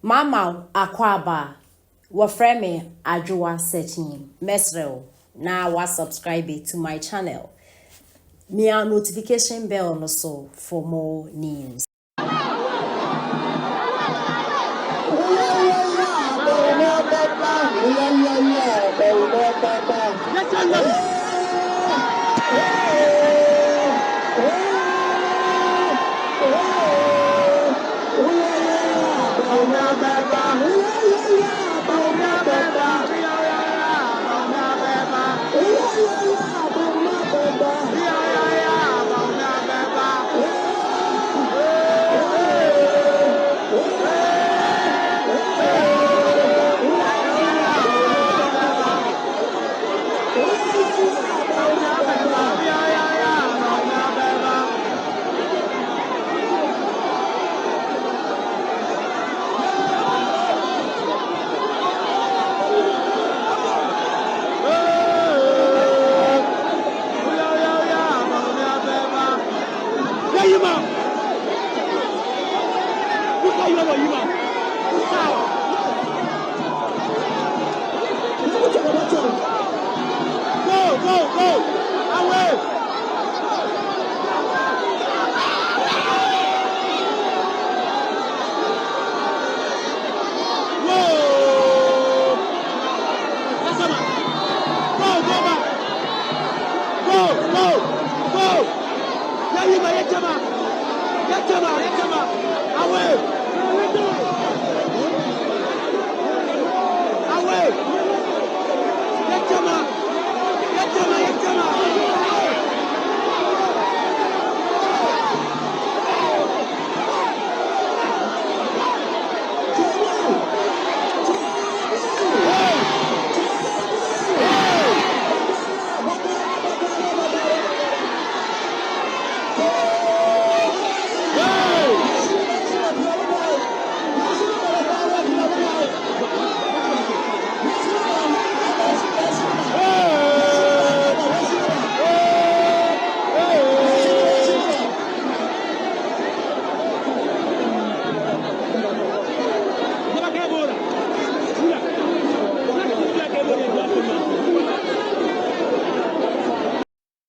Mama akwaba wafrɛ me adwowa searching Ministerial na wa subscribe to my channel. Mia notification bell also for more news.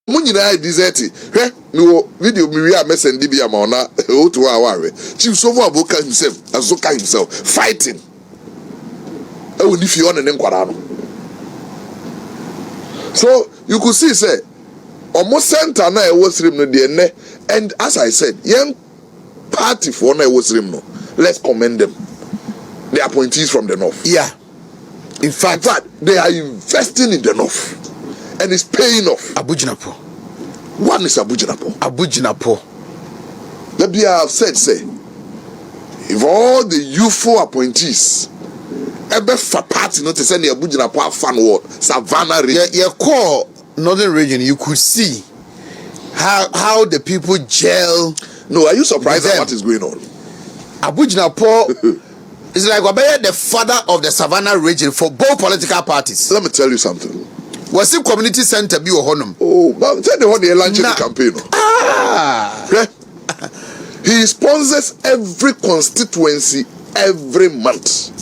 Munyina desert no video me we messend bi am ona o to aware chief sovo aboka himself azoka himself fighting e woni fi on ne nkwara no. So you could see say almost center na e was rim no de ne, and as I said young party for na e was rim no, let's commend them, the appointees from the north. Yeah, in fact they are investing in the north and it's paying off. Abujinapo. One is Abujinapo. Abujinapo. Let me have said, say, if all the youthful appointees ever for party not to send the Abujinapo fan word, Savannah region. Your core northern region, you could see how the people gel. No, are you surprised at what is going on? Abujinapo is like the father of the Savannah region for both political parties. Let me tell you something. Was it community center be honum? Oh, but tell the one they launching the campaign. Okay? He sponsors every constituency every month.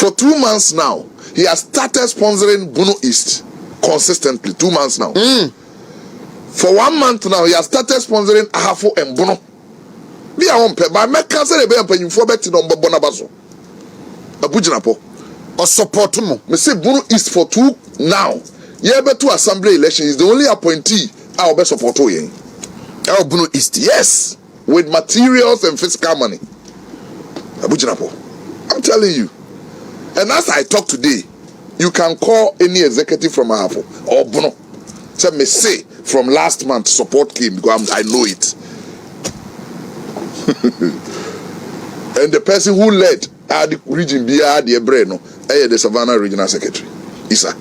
For 2 months now, he has started sponsoring Bono East consistently. 2 months now. For 1 month now, he has started sponsoring Ahafo and Bono. Be a one but I can't say the be for better on Bonabaso. Abujinapo. Or support mo. Me say Bono East for 2 now. Yebetu assembly election is the only appointee I will be support yen. Bono East. Yes, with materials and physical money. Abujinapo. I'm telling you. And as I talk today, you can call any executive from Ahafo or Bono. So me say from last month support came because I know it. And the person who led the region the Ebreno, the Savannah Regional Secretary, Isa.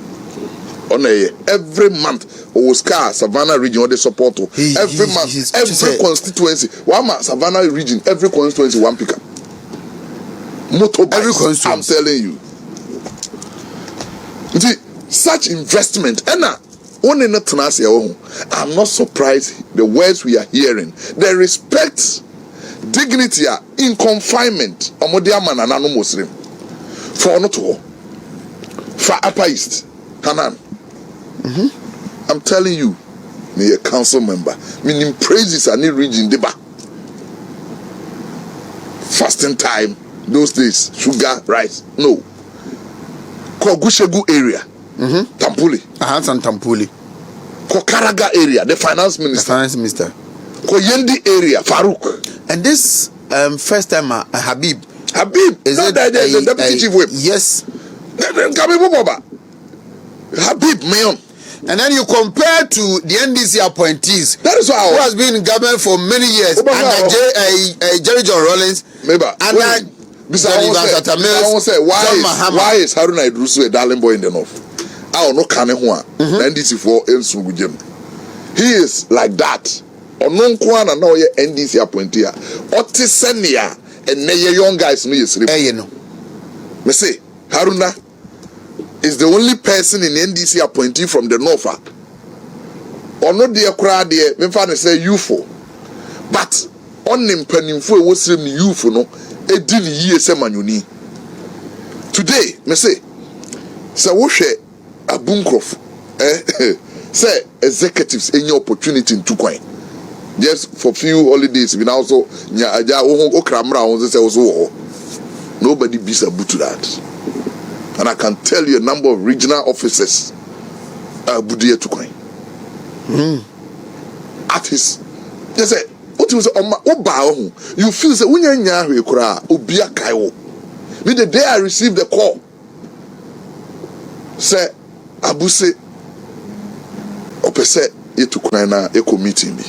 Every month, Oscar Savannah region they support every month, every constituency. One month, Savannah region, every constituency one pickup. Motorbikes, I'm telling you. See, such investment, I'm not surprised the words we are hearing. The respect, dignity, in confinement. Omodiama na nano Muslim. For not all. For Upper East. Hanan. I'm telling you, me a council member. Meaning praises are in region deba. Fasting time, those days, sugar, rice. No. Kogushegu area. Tampuli. Ahansan Tampuli. Kokaraga area, the finance minister. The finance minister. Koyendi area, Farouk. And this first time, Habib. Habib, is it the deputy chief whip? Yes. Habib, Mayon. And then you compare to the NDC appointees. That is why who has been in government for many years. And Jerry John Rollins. Maybe. And then why is Haruna Idrusu a darling boy in the north? I don't know Kanehua. NDC for Ensugujim. He is like that. Onon Kwana no ye NDC appointee. Otisenia and Neye young guys no yes. Me say Haruna is the only person in NDC appointee from the north. Or not the crowd there, me father say UFO. But on him pennyfo was him UFO no, a didn't year semanyuni. Today, me say woshe a bunkrof, say executives any opportunity in Tukwain. Just for few holidays, we also nobody beats a boot to that. And I can tell you a number of regional officers Budia Tukwain. At his, they say, what was you feel say when you kura obia kaiwo. Me the day I received the call, say Abuse opese ye Tukwain na eko meeting me.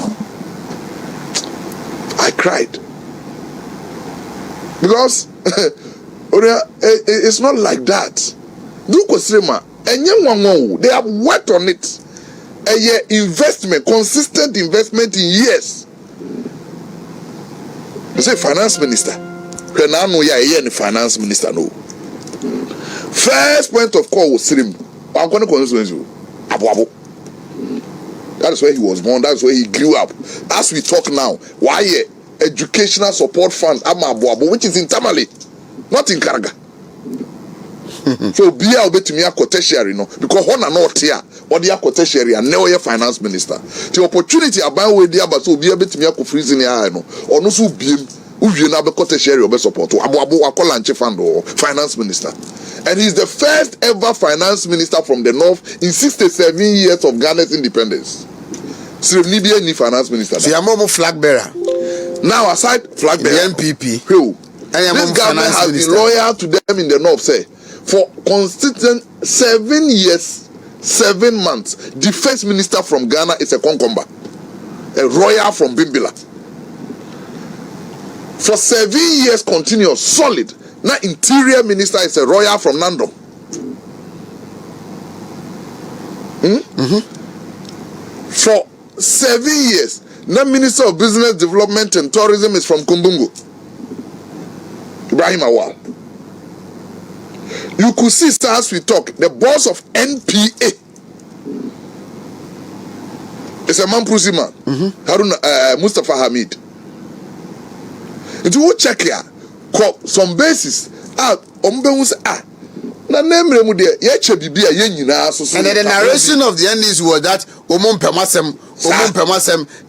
I cried because it's not like that. They have worked on it. A year investment, consistent investment in years. You say finance minister. The finance minister no. First point of call was Srim. I'm going to convince you. Abu. That is where he was born. That's where he grew up. As we talk now, why educational support funds, Abu, which is in Tamale, not in Karaga. So be a bit to me a tertiary no, because one are not here, or the tertiary and now finance minister. The opportunity about where the other so be a bit to me a freezing the no, or no so be you na be tertiary or be support Abu Akolanche fund or finance minister. And he's the first ever finance minister from the north in 67 years of Ghana's independence. So Libya ni finance minister. So you're flag bearer. Now aside flag bearer, the NPP. Who? This government has been loyal to them in the north, say, for consistent 7 years, 7 months. The first minister from Ghana is a Konkomba, a royal from Bimbila. For 7 years continuous, solid. Now interior minister is a royal from Nandom. For 7 years, now minister of business development and tourism is from Kumbungu, Ibrahim Awal. You could see, as we talk, the boss of NPA is a Mamprusi man, Haruna Mustafa Hamid. If you check here, some basis and then the narration of the NDC was that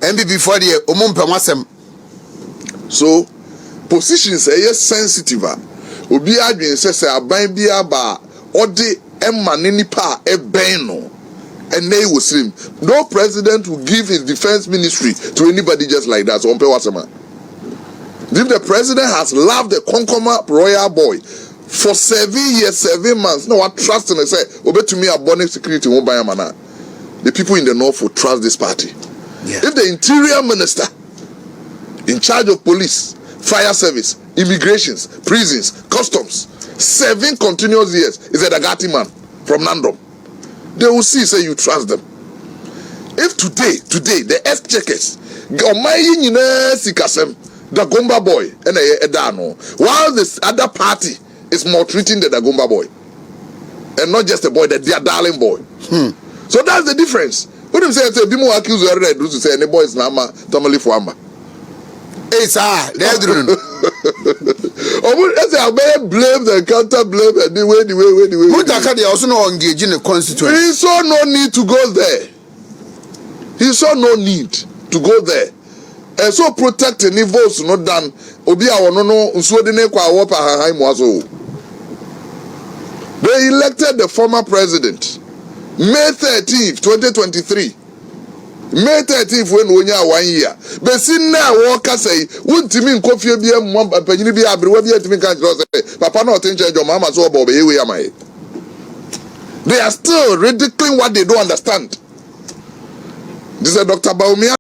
NPP for the so positions are sensitive. Obi adwin say aban bia ba odi emma nipa ebeno and they will slim. No president will give his defense ministry to anybody just like that. So if the president has loved the Konkoma royal boy for 7 years, 7 months, no one trust him and say, obey to me a bonnet security won't buy a man. The people in the north will trust this party. Yeah. If the interior minister in charge of police, fire service, immigrations, prisons, customs, 7 continuous years is a Dagati man from Nandom, they will see, say you trust them. If today, the exchequers, the Gomba boy, and Edano, while this other party is maltreating the Dagomba boy, and not just a boy, their darling boy. So that's the difference. What do you say? People accuse you to say any boy is Nama, Tamale Fuamba. Hey, sir, I blame the counter blame and the way. Mutaka, they also not engage in the constituency. He saw no need to go there. He saw no need to go there. And so protect the votes not done. Obi awono nsuo de ne kwa wopa hahan muaso. They elected the former president May 13th, 2023. May 13th when onya 1 year. But sin na woka say wuntimi nkofie bia mmwa panyini bia abrewa bia timi kan say papa na otenche jo mama so obo be yewe amai. They are still ridiculing what they don't understand. This is Dr. Baumia.